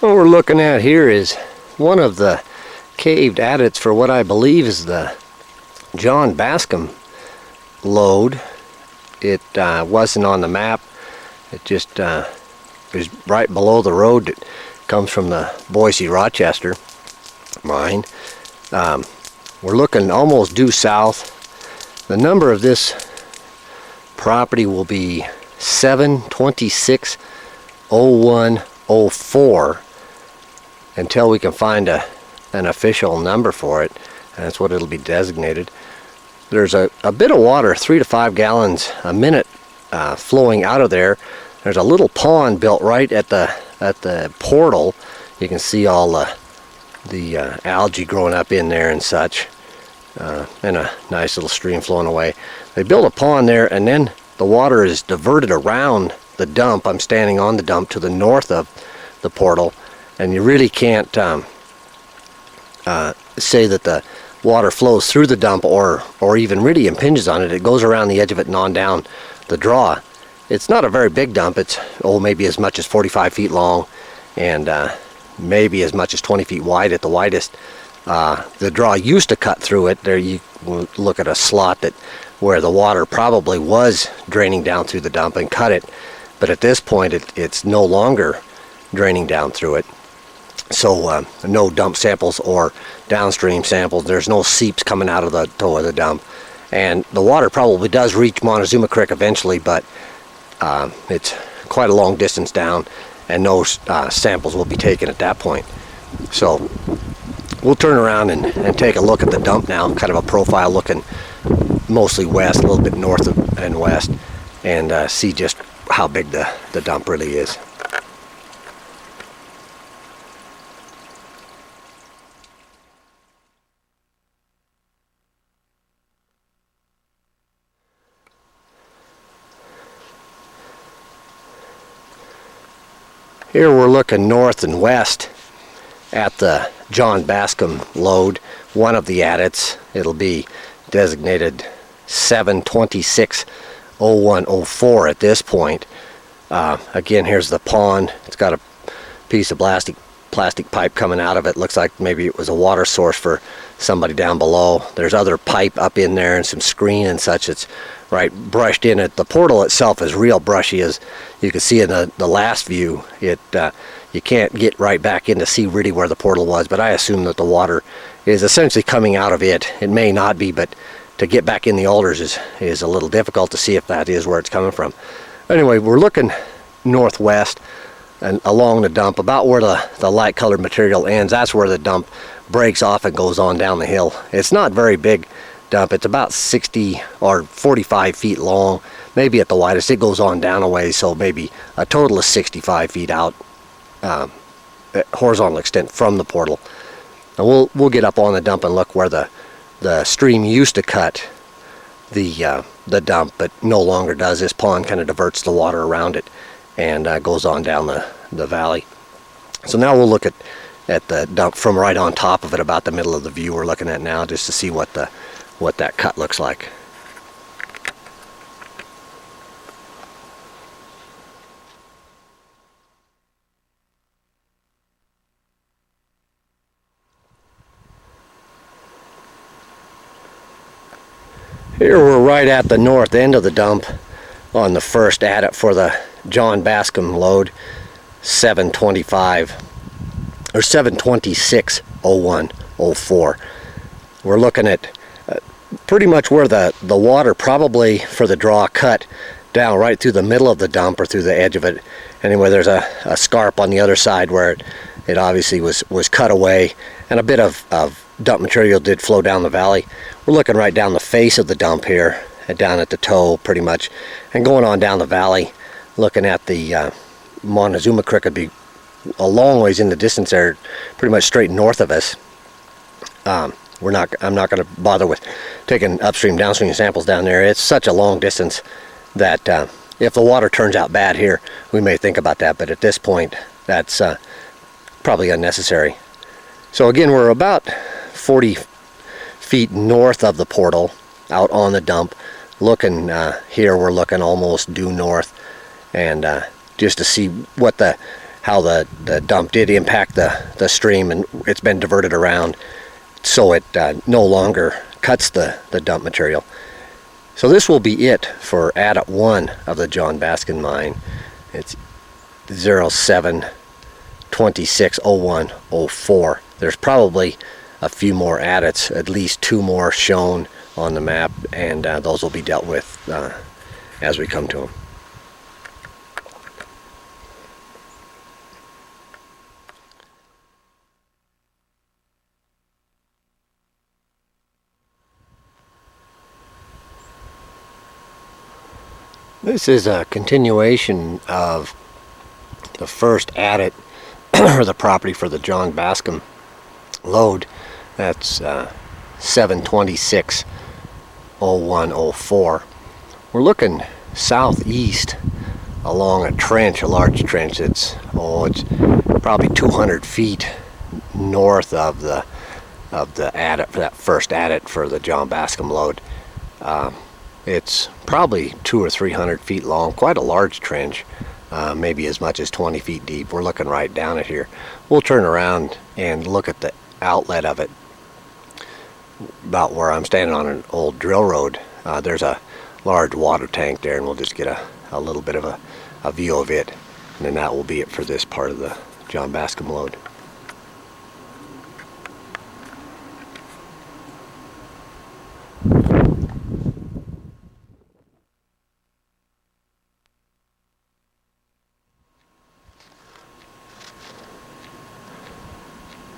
What we're looking at here is one of the caved adits for what I believe is the John Bascom lode. It wasn't on the map. It just is right below the road that comes from the Boise-Rochester mine. We're looking almost due south. The number of this property will be 7260104 until we can find an official number for it, and that's what it'll be designated. There's a bit of water, 3 to 5 gallons a minute, flowing out of there. There's a little pond built right at the portal. You can see all the algae growing up in there and such, and a nice little stream flowing away. They built a pond there, and then the water is diverted around the dump. I'm standing on the dump to the north of the portal, and you really can't say that the water flows through the dump or even really impinges on it. It goes around the edge of it and on down the draw. It's not a very big dump. It's maybe as much as 45 feet long and maybe as much as 20 feet wide at the widest. The draw used to cut through it. There you look at a slot where the water probably was draining down through the dump and cut it, but at this point it's no longer draining down through it. So no dump samples or downstream samples. There's no seeps coming out of the toe of the dump, and the water probably does reach Montezuma Creek eventually, but it's quite a long distance down, and no samples will be taken at that point. So we'll turn around and take a look at the dump now, kind of a profile looking mostly west, a little bit north and west, and see just how big the dump really is. Here we're looking north and west at the John Bascom lode, one of the adits. It'll be designated 7260104 at this point. Again, here's the pond. It's got a piece of plastic pipe coming out of it. Looks like maybe it was a water source for somebody down below. There's other pipe up in there and some screen and such. It's right brushed in it. The portal itself is real brushy, as you can see in the last view. You can't get right back in to see really where the portal was, but I assume that the water is essentially coming out of it. It may not be, but to get back in the alders is a little difficult to see if that is where it's coming from. Anyway, we're looking northwest and along the dump, about where the light colored material ends. That's where the dump breaks off and goes on down the hill. It's not very big dump. It's about 60 or 45 feet long, maybe at the widest. It goes on down a ways, so maybe a total of 65 feet out, horizontal extent from the portal. And we'll get up on the dump and look where the stream used to cut the dump, but no longer does. This pond kind of diverts the water around it and goes on down the valley. So now we'll look at the dump from right on top of it, about the middle of the view we're looking at now, just to see what that cut looks like. Here we're right at the north end of the dump on the first adit for the John Bascom lode, 7260104. We're looking at pretty much where the water probably for the draw cut down right through the middle of the dump or through the edge of it. Anyway, there's a scarp on the other side where it obviously was cut away, and a bit of dump material did flow down the valley. We're looking right down the face of the dump here, down at the toe pretty much, and going on down the valley, looking at the Montezuma Creek. Would be a long ways in the distance there, pretty much straight north of us. I'm not going to bother with taking upstream, downstream samples down there. It's such a long distance that if the water turns out bad here, we may think about that, but at this point, that's probably unnecessary. So again, we're about 40 feet north of the portal, out on the dump. Looking here, we're looking almost due north, and just to see what how the dump did impact the stream, and it's been diverted around so it no longer cuts the dump material. So this will be it for adit 1 of the John Bascom mine. It's 07260104. There's probably a few more adits, at least 2 more shown on the map, and those will be dealt with as we come to them. This is a continuation of the first adit or the property for the Bascom Lode. That's 7260104. We're looking southeast along a trench, a large trench. It's probably 200 feet north of the adit, for that first adit for the Bascom Lode. It's probably 200 or 300 feet long, quite a large trench, maybe as much as 20 feet deep. We're looking right down it here. We'll turn around and look at the outlet of it, about where I'm standing on an old drill road. There's a large water tank there, and we'll just get a little bit of a view of it, and then that will be it for this part of the Bascom Lode.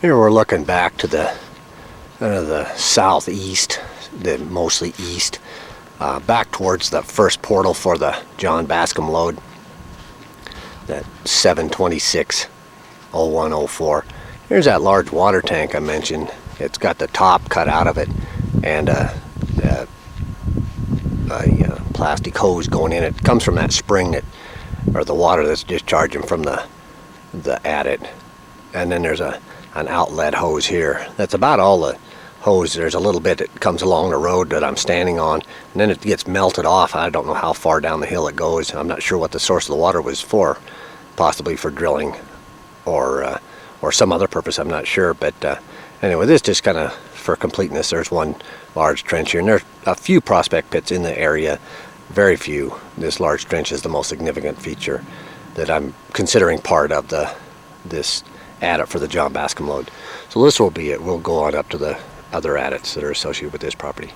Here we're looking back to the southeast, mostly east, back towards the first portal for the Bascom Lode, that 7260104. Here's that large water tank I mentioned. It's got the top cut out of it, and a plastic hose going in. It comes from that spring or the water that's discharging from the adit. And then there's an outlet hose here. That's about all the hose. There's a little bit that comes along the road that I'm standing on, and then it gets melted off. I don't know how far down the hill it goes. I'm not sure what the source of the water was for, possibly for drilling or some other purpose. I'm not sure, but anyway, this just kind of for completeness. There's one large trench here, and there's a few prospect pits in the area, very few. This large trench is the most significant feature that I'm considering part of this adit for the Bascom Lode. So this will be it. We'll go on up to the other adits that are associated with this property.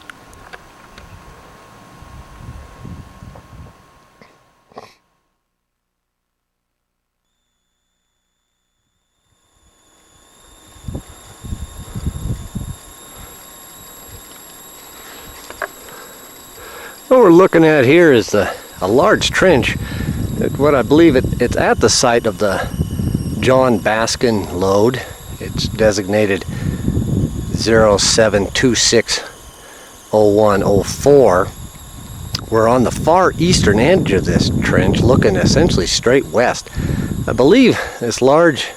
What we're looking at here is a large trench. What I believe it's at the site of the Bascom Lode. It's designated 07260104. We're on the far eastern edge of this trench, looking essentially straight west. I believe this large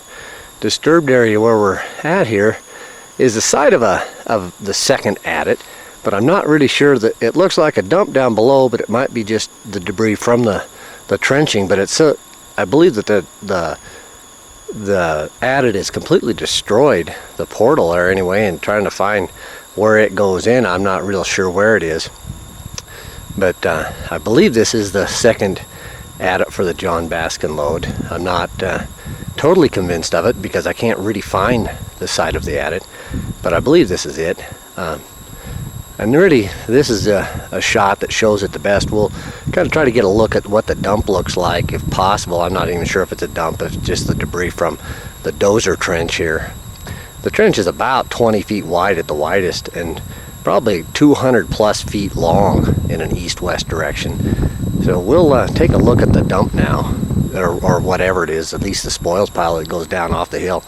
disturbed area where we're at here is the site of the second adit, but I'm not really sure. That it looks like a dump down below, but it might be just the debris from the trenching. But it's I believe that the adit is completely destroyed, the portal there anyway, and trying to find where it goes in. I'm not real sure where it is, but I believe this is the second adit for the Bascom Lode. I'm not totally convinced of it because I can't really find the site of the adit, but I believe this is it. And really, this is a shot that shows it the best. We'll kind of try to get a look at what the dump looks like, if possible. I'm not even sure if it's a dump, it's just the debris from the dozer trench here. The trench is about 20 feet wide at the widest, and probably 200 plus feet long in an east-west direction. So we'll take a look at the dump now, or whatever it is, at least the spoils pile that goes down off the hill,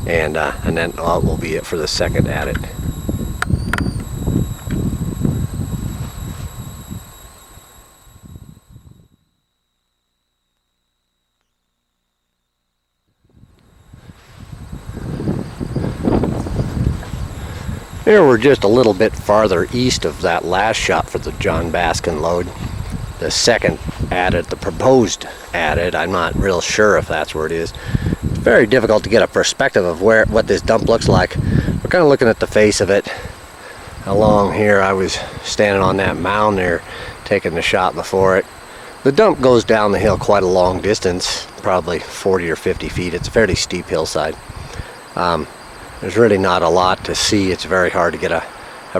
and then will be it for the second adit. Here we're just a little bit farther east of that last shot for the Bascom Lode. the second adit, the proposed adit. I'm not real sure if that's where it is. It's very difficult to get a perspective of what this dump looks like. We're kind of looking at the face of it. Along here, I was standing on that mound there, taking the shot before it. The dump goes down the hill quite a long distance, probably 40 or 50 feet. It's a fairly steep hillside. There's really not a lot to see. It's very hard to get a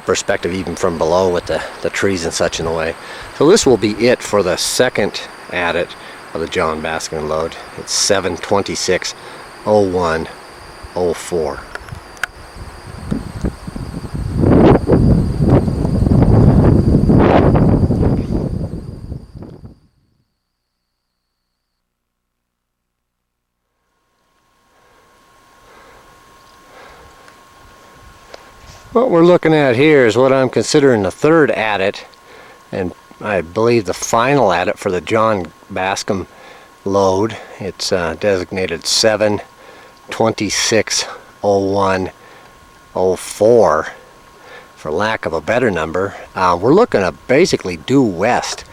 perspective even from below with the trees and such in the way. So this will be it for the second adit of the John Bascom lode. It's 7/26/01/04. What we're looking at here is what I'm considering the third adit, and I believe the final adit for the John Bascom lode. It's designated 7/26/01/04 for lack of a better number. We're looking at basically due west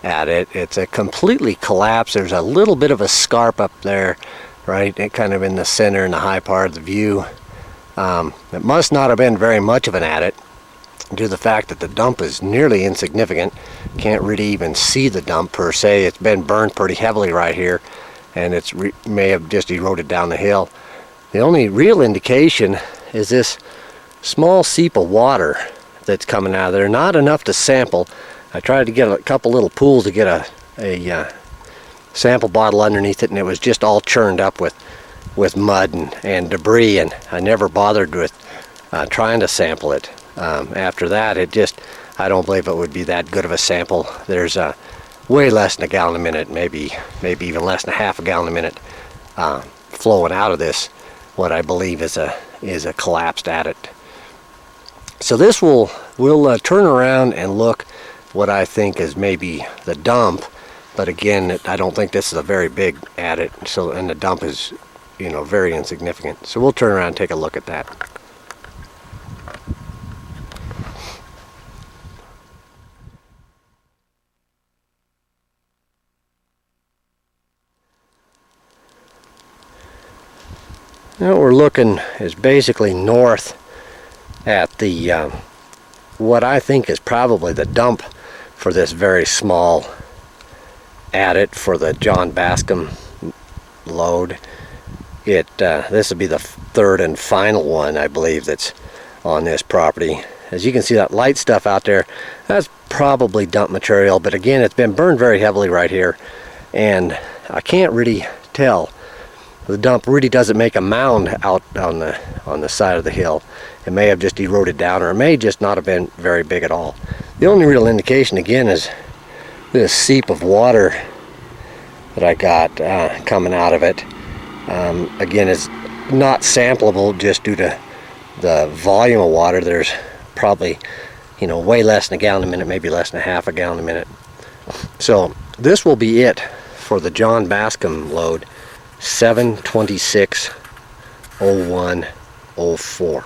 at it. It's a completely collapsed. There's a little bit of a scarp up there, right, kind of in the center in the high part of the view. It must not have been very much of an adit due to the fact that the dump is nearly insignificant. Can't really even see the dump per se. It's been burned pretty heavily right here, and it's may have just eroded down the hill. The only real indication is this small seep of water that's coming out of there. Not enough to sample. I tried to get a couple little pools to get a sample bottle underneath it, and it was just all churned up with mud and debris, and I never bothered with trying to sample it. After that, I don't believe it would be that good of a sample. There's way less than a gallon a minute, maybe even less than a half a gallon a minute flowing out of this, what I believe is a collapsed adit. So this we'll turn around and look what I think is maybe the dump, but again, I don't think this is a very big adit, and the dump is, you know, very insignificant. So we'll turn around and take a look at that. Now what we're looking is basically north at the what I think is probably the dump for this very small adit for the John Bascom lode. This will be the third and final one, I believe, that's on this property. As you can see, that light stuff out there, that's probably dump material, but again, it's been burned very heavily right here, and I can't really tell. The dump really doesn't make a mound out on the side of the hill. It may have just eroded down, or it may just not have been very big at all. The only real indication, again, is this seep of water that I got coming out of it. Again, it's not sampleable just due to the volume of water. There's probably, you know, way less than a gallon a minute, maybe less than a half a gallon a minute. So this will be it for the John Bascom lode, 7/26/01/04.